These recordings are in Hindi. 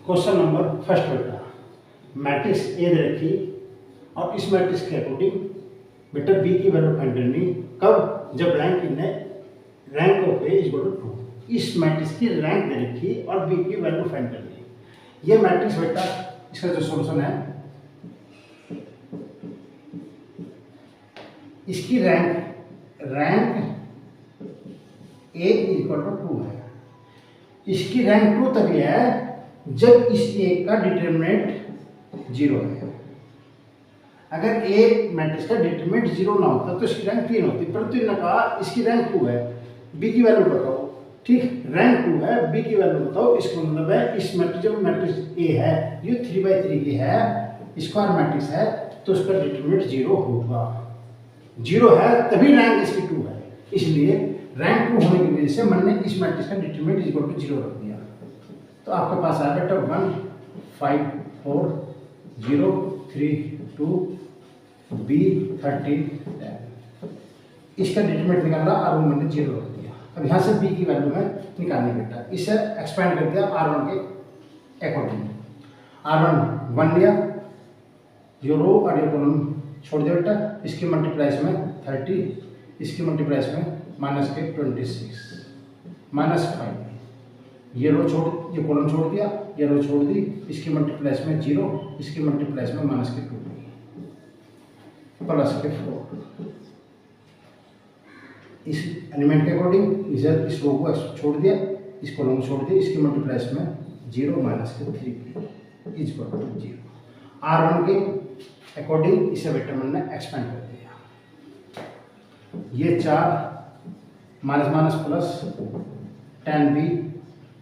क्वेश्चन नंबर फर्स्ट बेटा, मैट्रिक्स ए दे रखी और इस मैट्रिक्स के अकॉर्डिंग बेटा बी की वैल्यू फाइंड करनी। कब? जब rank in rank of A is 2। इस मैट्रिक्स की रैंक दे रखी और बी की वैल्यू फाइंड करनी। ये मैट्रिक्स बेटा, इसका जो सॉल्यूशन है, इसकी रैंक ए इक्वल टू 2 है। इसकी रैंक 2 तक है जब इस ए का डिटरमिनेंट 0 है। अगर ए मैट्रिक्स का डिटरमिनेंट 0 ना होता तो इसकी रैंक 3 होती, परंतु इन्होंने कहा इसकी रैंक 2 है, बी की वैल्यू बताओ। ठीक, रैंक 2 है, बी की वैल्यू बताओ। इसका मतलब है इस मैट्रिक्स, जब मैट्रिक्स ए है ये 3/3 की है, स्क्वायर मैट्रिक्स है, तो उसका डिटरमिनेंट 0 होगा। 0 है तभी रैंक इसकी 2 है, इसलिए रैंक 2 होने की वजह से मैंने इस मैट्रिक्स का डिटरमिनेंट इक्वल टू 0 रख दिया। तो आपके पास आया बेटा 1 5 4 0 3 2 B 30 10। इसका डिटरमिनेंट निकाला और वो मैंने 0 रख दिया। अब यहाँ से B की वैल्यू में निकालनी बेटा, इसे एक्सपेंड कर दिया R1 के अकॉर्डिंग। R1 1 लिया, ये रो और ये कॉलम छोड़ दिया बेटा। इसकी मल्टीप्लाइज में 30, इसकी मल्टीप्लाइज में माइनस के 26 माइनस 5, ये रो छोड़, ये कॉलम छोड़ दिया, ये रो छोड़ दी। इसकी मल्टीप्लाइज में 0, इसकी मल्टीप्लाइज में माइनस के 2 प्लस के 4। इस एलिमेंट के अकॉर्डिंग इस रो को छोड़ दिया, इस कॉलम को छोड़ दिया, इसकी मल्टीप्लाइज में 0 माइनस के 3 इज इक्वल टू 0। R1 के अकॉर्डिंग इसे बेटा मैंने एक्सपेंड कर दिया। ये 4 minus minus plus 10b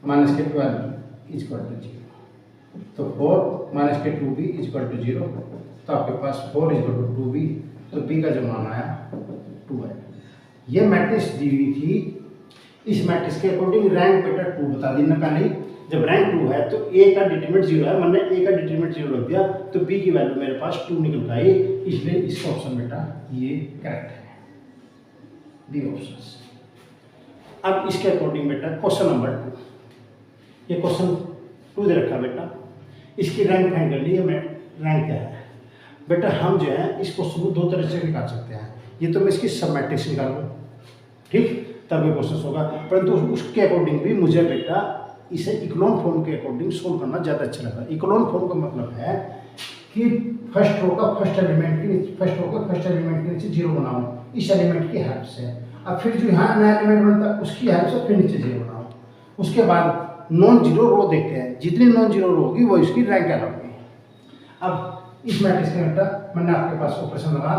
minus के 12 इज इक्वल टू 0। तो 4 माइनस के 2b इज इक्वल टू 0। तो आपके पास 4 इज इक्वल टू 2b, तो b का जो मान आया 2 है। ये मैट्रिक्स दी हुई थी, इस मैट्रिक्स के अकॉर्डिंग रैंक बेटा 2 बता दी ना पहले। जब रैंक 2 है तो a का डिटरमिनेंट 0 है, मैंने a का डिटरमिनेंट 0 रख दिया, तो b की वैल्यू मेरे पास 2 निकल कर आई। इसलिए इसका ऑप्शन बेटा ये करेक्ट है, बी ऑप्शन। अब इसके अकॉर्डिंग बेटा क्वेश्चन नंबर 2, ये क्वेश्चन 2 दे रखा बेटा, इसकी रैंक फाइंड कर ली। रैंक क्या है बेटा? हम जो है इस क्वेश्चन को 2 तरह से निकाल सकते हैं। ये तो मैं इसकी सब मैट्रिक्स निकालूँ, ठीक, तब ये क्वेश्चन होगा, परंतु उसके अकॉर्डिंग भी मुझे बेटा इसे इकोलॉन फॉर्म के अकॉर्डिंग सोल्व करना ज़्यादा अच्छा लगा। इकोलॉन फॉर्म का मतलब है कि फर्स्ट रो का फर्स्ट एलिमेंट के नीचे 0 बनाऊँ इस एलिमेंट की हेल्प से। अब फिर जो यहाँ नया एलिमेंट बनता है उसकी हेल्प से फिर नीचे 0 बनाओ। उसके बाद नॉन जीरो रो देखते हैं, जितनी नॉन जीरो रो होगी वो इसकी रैंक कहलाएगी। अब इस मैट्रिक्स के बेटा मैंने आपके पास ऑपरेशन लगा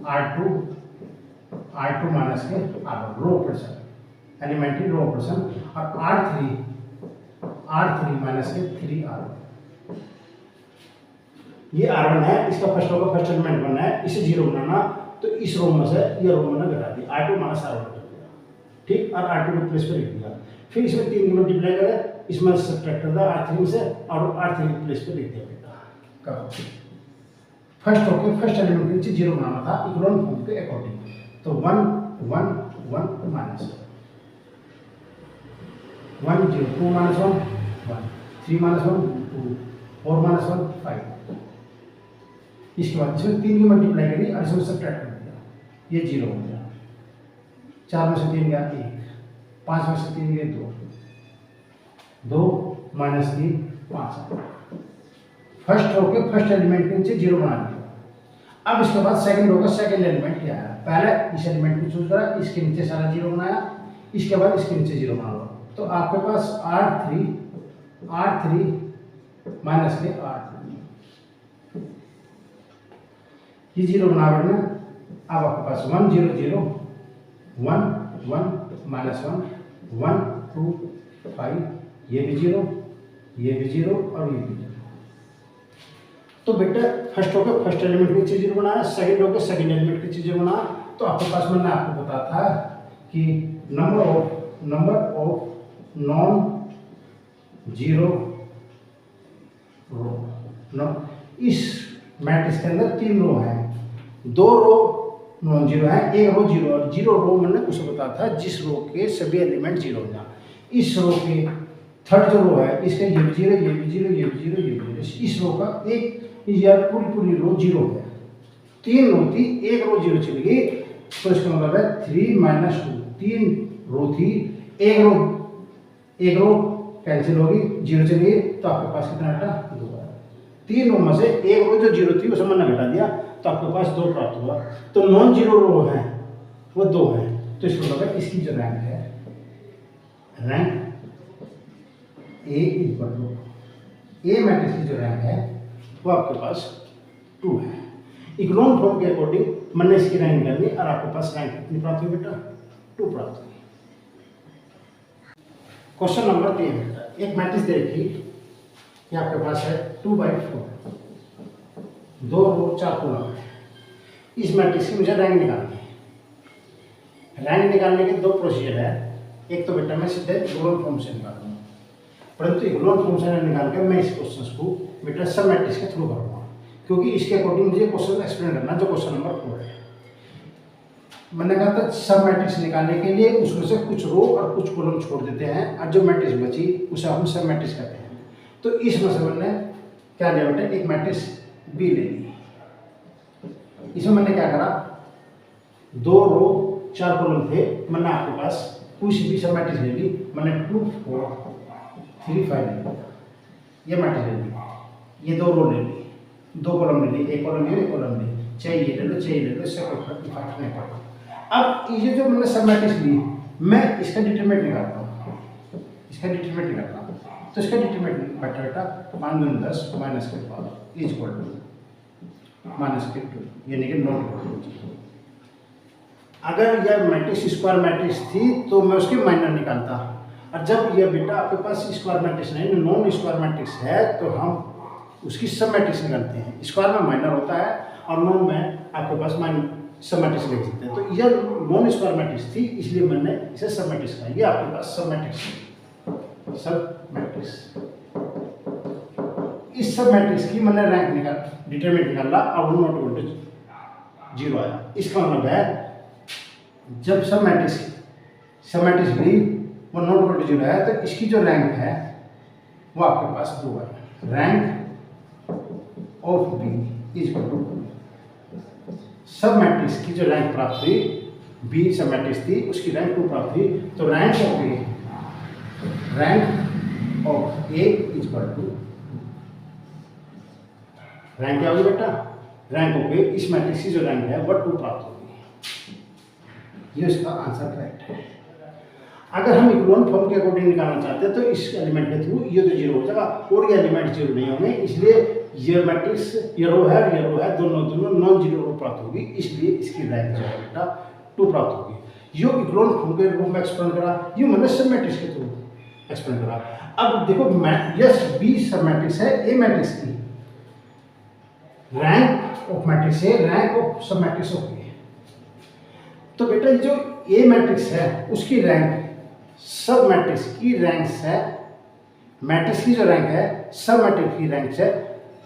R2 माइनस के R1 row operation, elementary row operation, और R3 माइनस के 3R1। ये R1 है, इसका फर्स्ट रो का फर्स्ट एलिमेंट बनना है, इसे 0 बनाना, तो इस रो में से ये रो मैंने घटा दी, R2 माइनस R1 कर दिया, ठीक, और R2 के प्लेस पे लिख दिया। फिर इसमें 3 की मल्टीप्लाई करें, इसमें सब्ट्रैक्ट कर दिया R3 से और R3 के प्लेस पे लिख दिया बेटा। कब? फर्स्ट रो के फर्स्ट एलिमेंट के नीचे 0 बनाना था इकोलॉन फॉर्म के अकॉर्डिंग। तो 1 1 1 माइनस 1 0 2 माइनस 1 1 3 माइनस 1 2 4 माइनस 1 5। इसके बाद इसमें 3 की मल्टीप्लाई करी और इसमें सब्ट्रैक्ट कर दिया, ये 0 हो गया। 4 में से 3 गया 1, 5 में से 3 गए 2 2 माइनस 3 5। फर्स्ट रो के फर्स्ट एलिमेंट के नीचे 0 बना दिया। अब इसके बाद सेकंड रो का सेकंड एलिमेंट क्या है? पहले इस एलिमेंट को चूज करा, इसके नीचे सारा 0 बनाया, इसके बाद इसके नीचे 0 बना लो। तो आपके पास R3 माइनस के R3, ये 0 बना बैठना। अब आपके पास 1 0 0 1 1 माइनस 1 1 2 5, ये भी 0, ये भी 0 और ये भी 0। तो बेटा फर्स्ट रो के फर्स्ट एलिमेंट के नीचे 0 बनाया, सेकंड रो के सेकंड एलिमेंट के नीचे 0 बनाया। तो आपके पास मैंने आपको बताया था कि नंबर ऑफ नॉन जीरो रो, इस मैट्रिक्स के अंदर 3 रो हैं, 2 रो नॉन जीरो है, 1 रो जीरो, और 0 रो मैंने उसे बताया था जिस रो के सभी एलिमेंट 0 हो जाए। इस रो के थर्ड जो रो है इसका ये भी जीरो, ये भी जीरो, ये भी जीरो, ये भी जीरो, इस रो का एक यार पूरी रो जीरो है। 3 रो थी, एक रो जीरो चली गई, तो इसका मतलब है 3 माइनस 2। 3 रो थी, एक रो कैंसिल होगी, जीरो चली गई, तो आपके पास कितना घटा 2 है। 3 रो में से एक रो जो जीरो थी उसे मैंने घटा दिया, तो आपके पास 2 प्राप्त हुआ। तो नॉन जीरो रो है वो 2 है, तो इसका मतलब है इसकी जो रैंक है, rank A equal to A matrix की जो रैंक है वो आपके पास 2 है। इकोनॉम फॉर्म के अकॉर्डिंग मैंने इसकी रैंक निकालनी और आपके पास रैंक कितनी प्राप्त हुई बेटा? 2 प्राप्त हुई। क्वेश्चन नंबर 3 बेटा, एक मैट्रिक्स दे रखी कि आपके पास है 2/4, 2 रो 4 कॉलम है। इस मैट्रिक्स की मुझे रैंक निकालनी है। रैंक निकालने के 2 प्रोसीजर है। एक तो बेटा मैं सीधे इकोनॉम फॉर्म से निकालूंगा, परंतु इकोनॉम फॉर्म से निकाल कर मैं इस क्वेश्चन को बेटा सब मैट्रिक्स के थ्रू करूँगा, क्योंकि इसके अकॉर्डिंग मुझे क्वेश्चन एक्सप्लेन करना जो क्वेश्चन नंबर 4 है। मैंने कहा था सब मैट्रिक्स निकालने के लिए उसमें से कुछ रो और कुछ कॉलम छोड़ देते हैं, और जो मैट्रिक्स बची उसे हम सब मैट्रिक्स कहते हैं। तो इसमें से मैंने क्या लिया बेटा, एक मैट्रिक्स बी ले ली। इसमें मैंने क्या करा, 2 रो 4 कॉलम थे, मैंने आपके पास कुछ भी सब मैट्रिक्स ले ली। मैंने 2 4 3 5 ले लिया, ये मैट्रिक्स ले ली। ये 2 रो ले ली, 2 कॉलम ले ली, एक कॉलम ये, एक कॉलम ले, चाहिए ले लो, चाहिए ले लो, इससे कोई फर्क नहीं पड़ता। अब ये जो मैंने सब मैट्रिक्स ली, मैं इसका डिटरमिनेंट निकालता हूँ, इसका डिटरमिनेंट निकालता हूँ। तो इसका डिटरमिनेंट बेटा 5 × 10 माइनस के बाद इज इक्वल टू माइनस के 2, यानी कि नॉट इक्वल टू। अगर यह मैट्रिक्स स्क्वायर मैट्रिक्स थी तो मैं उसके माइनर निकालता, और जब यह बेटा आपके पास स्क्वायर मैट्रिक्स नहीं, नॉन स्क्वायर मैट्रिक्स है, तो हम उसकी सब मैट्रिक्स निकालते हैं। स्क्वायर में माइनर होता है और नॉन में आपके पास सब मैट्रिक्स लिख सकते हैं। तो यह नॉन स्क्वायर मैट्रिक्स थी, इसलिए मैंने इसे सब मैट्रिक्स कहा। ये आपके पास सब मैट्रिक्स, सब मैट्रिक्स। इस सब मैट्रिक्स की मैंने रैंक डिटरमिनेंट निकाला और वो नॉट इक्वल टू 0 आया। इसका मतलब है जब सब मैट्रिक्स भी वो नॉट इक्वल टू 0 है, तो इसकी जो रैंक है वो आपके पास 2 है। Rank of B is equal to sub matrix की जो रैंक प्राप्त हुई, बी सब मैट्रिक्स थी उसकी रैंक 2 प्राप्त हुई, तो rank of A is equal to rank क्या होगी बेटा, रैंक ऑफ ए, इस मैट्रिक्स की जो रैंक है वह 2 प्राप्त होगी। ये इसका आंसर करेक्ट है। अगर हम इकोनॉम फॉर्म के अकॉर्डिंग निकालना चाहते हैं तो इस एलिमेंट के थ्रू ये तो 0 हो जाएगा और ये एलिमेंट 0 नहीं होंगे, इसलिए ये मैट्रिक्स ये रो है दोनों नॉन जीरो रो प्राप्त होगी, इसलिए इसकी रैंक जो है बेटा 2 प्राप्त होगी। यो इकोनॉम फॉर्म के रूप में एक्सप्लेन करा, ये मैंने सब मैट्रिक्स के थ्रू एक्सप्लेन करा। अब देखो यस बी सब मैट्रिक्स है, ए मैट्रिक्स की रैंक ऑफ मैट्रिक्स है, रैंक ऑफ सब मैट्रिक्स होगी। तो बेटा जो ए मैट्रिक्स है उसकी रैंक सब मैट्रिक्स की रैंक है, मैट्रिक्स की जो रैंक है सब मैट्रिक्स की रैंक से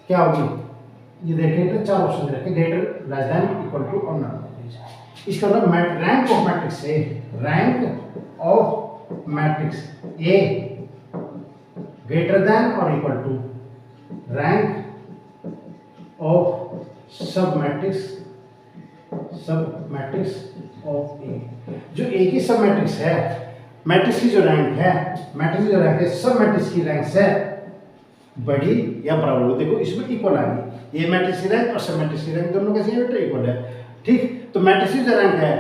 क्या होगी, ये देखिए तो 4 ऑप्शन रखे, greater less than equal to और नॉट। इसका मतलब rank of matrix A, rank of matrix A greater than और equal to rank of sub matrix of A. जो ए की सब मैट्रिक्स है, मैट्रिक्स की जो रैंक है सब मैट्रिक्स की रैंक से बड़ी या बराबर हो। देखो इसमें इक्वल आ गई, ए मैट्रिक्स की रैंक और सब मैट्रिक्स की रैंक दोनों कैसी है बेटा, इक्वल है। ठीक, तो मैट्रिक्स की जो रैंक है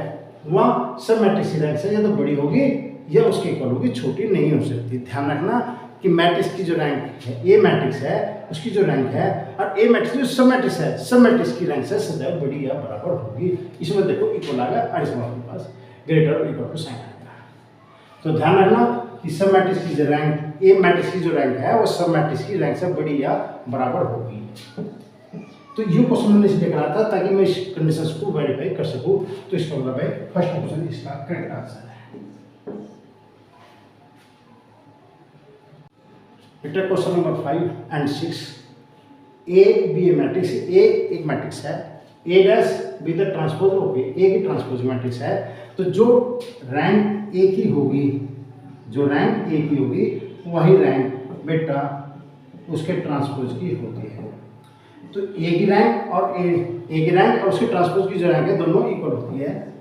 वह सब मैट्रिक्स की रैंक से या तो बड़ी होगी या उसके इक्वल होगी, छोटी नहीं हो सकती। ध्यान रखना कि मैट्रिक्स की जो रैंक है, ए मैट्रिक्स है उसकी जो रैंक है, और ए मैट्रिक्स जो सब मैट्रिक्स है सब मैट्रिक्स की रैंक से सदैव बड़ी या बराबर होगी। इसमें देखो इक्वल आ गया और इसमें आपके पास ग्रेटर और इक्वल टू साइन आएगा। तो ध्यान रखना कि सब मैट्रिक्स की जो रैंक, ए मैट्रिक्स की जो रैंक है वो सब मैट्रिक्स की रैंक से बड़ी या बराबर होगी। तो ये क्वेश्चन मैंने इसलिए करा था ताकि मैं इस कंडीशंस को वेरीफाई कर सकूं। तो इसका मतलब है फर्स्ट ऑप्शन इसका करेक्ट आंसर है। बेटा क्वेश्चन नंबर 5 और 6, ए बी ए मैट्रिक्स, ए एक मैट्रिक्स है, A dash B the transpose of A की ट्रांसपोज मैट्रिक्स है। तो जो रैंक ए की होगी वही रैंक बेटा उसके ट्रांसपोज की होती है। तो ए की रैंक और ए की रैंक और उसके ट्रांसपोज की जो रैंक है दोनों इक्वल होती है।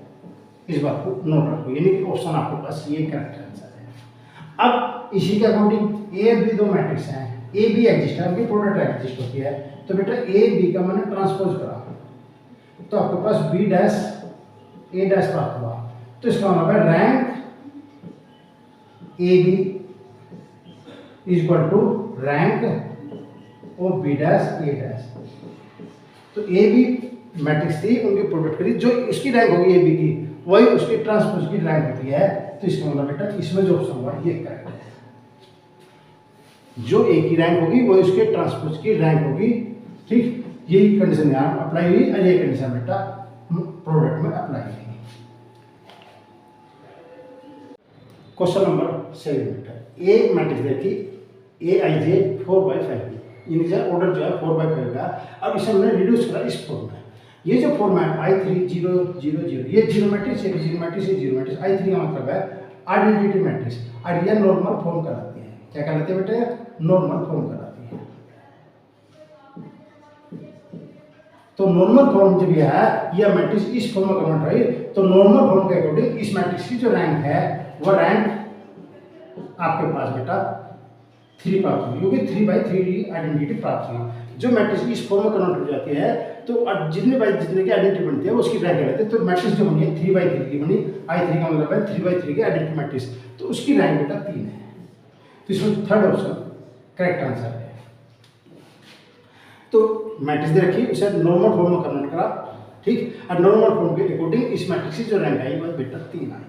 इस बात को नोट रखो, यानी कि ऑप्शन आपके पास ये करेक्ट आंसर है। अब इसी के अकॉर्डिंग ए बी दो मैट्रिक्स हैं, ए बी एग्जिस्ट है, उनकी प्रोडक्ट एग्जिस्ट होती है। तो बेटा ए बी का मैंने ट्रांसपोज करा तो आपके पास बी डैश ए डैश प्राप्त हुआ। तो इसका मतलब है rank A B is equal to rank of B dash A dash. तो ए बी मैट्रिक्स थी, उनकी प्रोडक्ट करी, जो इसकी रैंक होगी ए बी की वही उसकी ट्रांसपोज की रैंक होती है। तो इसका मतलब बेटा इसमें जो ऑप्शन हुआ ये करेक्ट है। जो ए की रैंक होगी वही उसके ट्रांसपोज की रैंक होगी। ठीक, यही कंडीशन यहाँ अप्लाई हुई और ये कंडीशन बेटा प्रोडक्ट में अप्लाई हुई। क्वेश्चन नंबर 7 बेटा ए मैट्रिक्स देखी ए आई जे 4/5 की, यानी ऑर्डर जो है 4/5 का। अब इसे हमने रिड्यूस करा इस फॉर्म में। ये जो फॉर्म है I3 0 0 0, ये जीरो मैट्रिक्स, ये जीरो मैट्रिक्स, ये जीरो मैट्रिक्स। I3 का मतलब है आइडेंटिटी मैट्रिक्स, और ये नॉर्मल फॉर्म कहलाती है। क्या कहलाती है बेटे? नॉर्मल फॉर्म कहलाती है। तो नॉर्मल फॉर्म जब यह है, यह मैट्रिक्स इस फॉर्म में कन्वर्ट रही, तो नॉर्मल फॉर्म के अकॉर्डिंग इस मैट्रिक्स की जो रैंक है वो रैंक आपके पास बेटा 3 प्राप्त हुई, क्योंकि 3/3 आइडेंटिटी प्राप्त हुई। जो मैट्रिक्स इस फॉर्म में कन्वर्ट हो जाती है तो जितने बाई जितने की आइडेंटिटी बनती है उसकी रैंक रहती है। तो मैट्रिक्स जो बनी है 3/3 की बनी, I3 का मतलब है 3/3 की आइडेंटिटी मैट्रिक्स, तो उसकी रैंक बेटा 3 है। तो इसमें थर्ड ऑप्शन करेक्ट आंसर है। तो मैट्रिक्स दे रखी, उसे नॉर्मल फॉर्म में कन्वर्ट करा, ठीक, और नॉर्मल फॉर्म के अकॉर्डिंग इस मैट्रिक्स की जो रैंक आई वह बेटा 3 आई।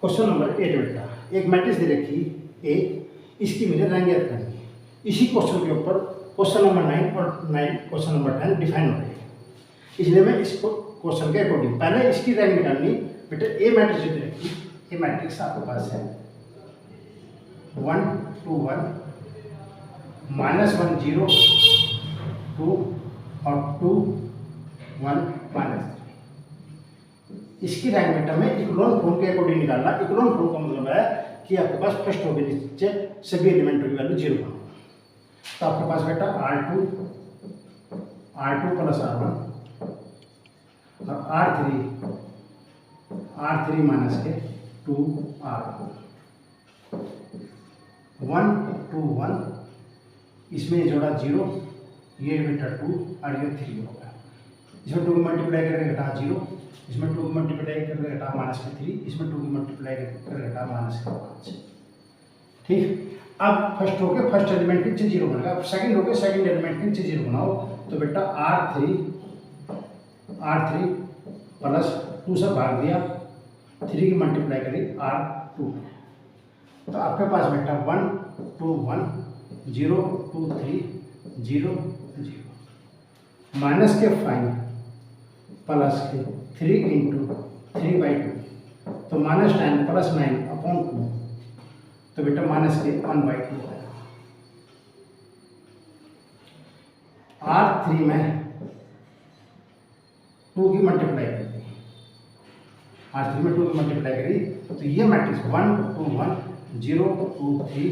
क्वेश्चन नंबर 8 बेटा एक मैट्रिक्स दे रखी ए, इसकी मुझे रैंक ज्ञात करनी है। इसी क्वेश्चन के ऊपर क्वेश्चन नंबर 9 और क्वेश्चन नंबर 10 डिफाइन हो रही है। इसलिए मैं इसको क्वेश्चन के अकॉर्डिंग पहले इसकी रैंक निकालनी। बेटा ए मैट्रिक्स जो दे रखी, ए मैट्रिक्स आपके पास है 1 2 1 -1 0 2 और 2 1 -3। इसकी रैंक बेटा में इकोलॉन फॉर्म के अकॉर्डिंग निकालना। इकोलॉन फॉर्म का मतलब है कि आपके पास फर्स्ट रो के नीचे सभी एलिमेंटों की वैल्यू 0 होगी। तो आपके पास बेटा R2 प्लस R1 और R3 माइनस के 2 R4 1 2 1, इसमें जोड़ा 0, ये बेटा 2 और ये 3 होगा। इसमें 2 को मल्टीप्लाई करके घटा 0, इसमें 2 को मल्टीप्लाई करके घटा -3, इसमें 2 को मल्टीप्लाई करके घटा -5। ठीक, अब फर्स्ट रो के फर्स्ट एलिमेंट के नीचे 0 बनेगा। अब सेकंड रो के सेकंड एलिमेंट के नीचे 0 बनाओ। तो बेटा R3 प्लस 2 से भाग दिया, 3 की मल्टीप्लाई करी R2। तो आपके पास बेटा 1 2 1 0 2 3 0 0 माइनस के 5 प्लस के 3 इंटू 3/2, तो -10 प्लस 9 अपॉन 2, तो बेटा माइनस के 1/2 है। R3 में 2 की मल्टीप्लाई कर दी, R3 में 2 की मल्टीप्लाई करी, तो ये मैट्रिक्स 1 2 1 0 2 3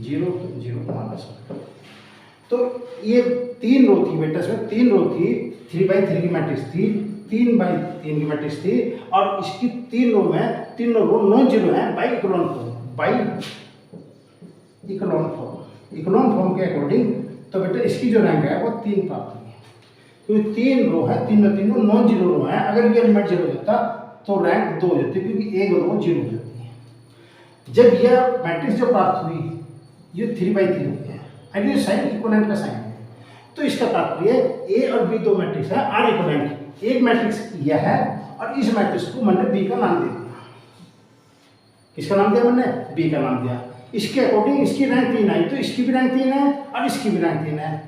0 0 -1। तो ये 3 रो थी बेटा, इसमें 3 रो थी, 3/3 की मैट्रिक्स थी, 3/3 की मैट्रिक्स थी, और इसकी 3 रो में 3 रो नॉन जीरो है बाई इकोलॉन फॉर्म, इकोलॉन फॉर्म के अकॉर्डिंग। तो बेटा इसकी जो रैंक है वो 3 प्राप्त हुई है, क्योंकि 3 रो है, तीनों नॉन जीरो रो है। अगर ये एलिमेंट 0 हो जाता तो रैंक 2 हो जाती, क्योंकि एक रो 0 हो जाती है। जब यह मैट्रिक्स जो प्राप्त हुई ये 3/3 हो गया, और ये साइन इक्विवेलेंट का साइन है। तो इसका तात्पर्य ए और बी दो मैट्रिक्स है आर इक्विवेलेंट। एक मैट्रिक्स यह है और इस मैट्रिक्स को मैंने बी का नाम दे दिया। किसका नाम दिया मैंने? बी का नाम दिया। इसके अकॉर्डिंग इसकी रैंक 3 आई, तो इसकी भी रैंक 3 है और इसकी भी रैंक 3 है।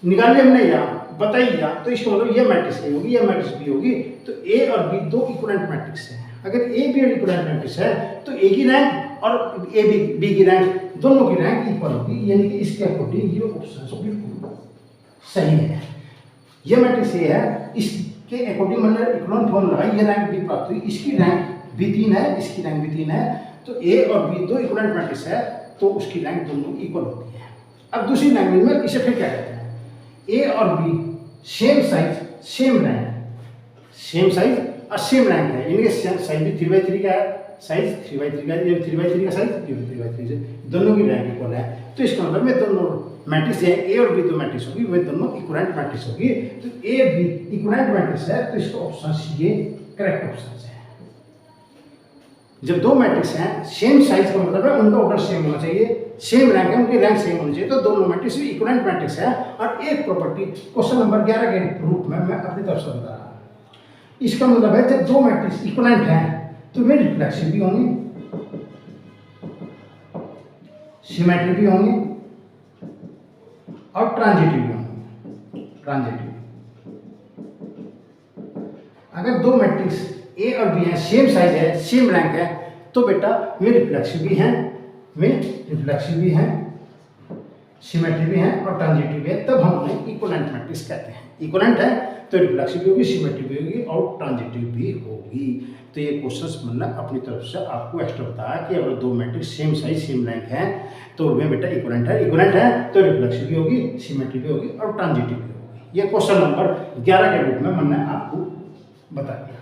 निकालिए हमने या बताइए, तो इसका मतलब ये मैट्रिक्स ए होगी, ये मैट्रिक्स बी होगी। तो ए और बी दो इक्विवेलेंट मैट्रिक्स है। अगर ए बी और इक्विवेलेंट मैट्रिक्स है तो ए की रैंक और ए बी की रैंक दोनों की रैंक इक्वल होगी, यानी कि इसके अकॉर्डिंग ये ऑप्शन बिल्कुल सही है। ये मैट्रिक्स ए है, इसके अकॉर्डिंग मैंने इक्विवेलेंट फॉर्म लगाई, ये रैंक बी प्राप्त हुई। इसकी रैंक भी 3 है, इसकी रैंक भी 3 है। तो ए और बी दो इक्विवेलेंट मैट्रिक्स है तो उसकी रैंक दोनों इक्वल होती है। अब दूसरी लैंग्वेज में इसे फिर क्या कहते हैं, ए और B same size same rank, same size और सेम रैंक है, इनके साइज भी 3/3 का है, साइज 3/3 का है, ये 3/3 का साइज, ये 3/3 से दोनों की रैंक इक्वल है। तो इसका मतलब में दोनों मैट्रिक्स है ए और बी दो मैट्रिक्स होगी, वे दोनों इक्विवेलेंट मैट्रिक्स होगी। तो ए बी इक्विवेलेंट मैट्रिक्स है तो इसका ऑप्शन सी ये करेक्ट ऑप्शन है। जब दो मैट्रिक्स हैं सेम साइज का मतलब है उनका ऑर्डर सेम होना चाहिए, सेम रैंक है, उनकी रैंक सेम होनी चाहिए, तो दोनों मैट्रिक्स इक्विवेलेंट मैट्रिक्स है। और एक प्रॉपर्टी क्वेश्चन नंबर 11 के रूप में मैं अपनी तरफ से बता रहा हूं। इसका मतलब है जब दो मैट्रिक्स इक्विवेलेंट हैं तो वे रिफ्लेक्सिव भी होंगे, सिमेट्रिक भी होंगे और ट्रांजिटिव भी होंगे। ट्रांजिटिव अगर दो मैट्रिक्स ए और बी है, सेम साइज है, सेम रैंक है, तो बेटा वे रिफ्लेक्सिव भी हैं, सिमेट्रिक भी हैं और ट्रांजिटिव भी है, तब हम उन्हें इक्विवेलेंट मैट्रिक्स कहते हैं। इक्विवेलेंट है तो रिफ्लेक्सिव भी होगी, सिमेट्रिक भी होगी और ट्रांजिटिव भी होगी। तो ये क्वेश्चंस मतलब अपनी तरफ से आपको एक्स्ट्रा बताया कि अगर दो matrix same size same rank है तो वे बेटा इक्विवेलेंट है तो रिफ्लेक्सिव भी होगी, सिमेट्रिक भी होगी और ट्रांजिटिव भी होगी। ये क्वेश्चन नंबर 11 के रूप में मैंने आपको बता दिया।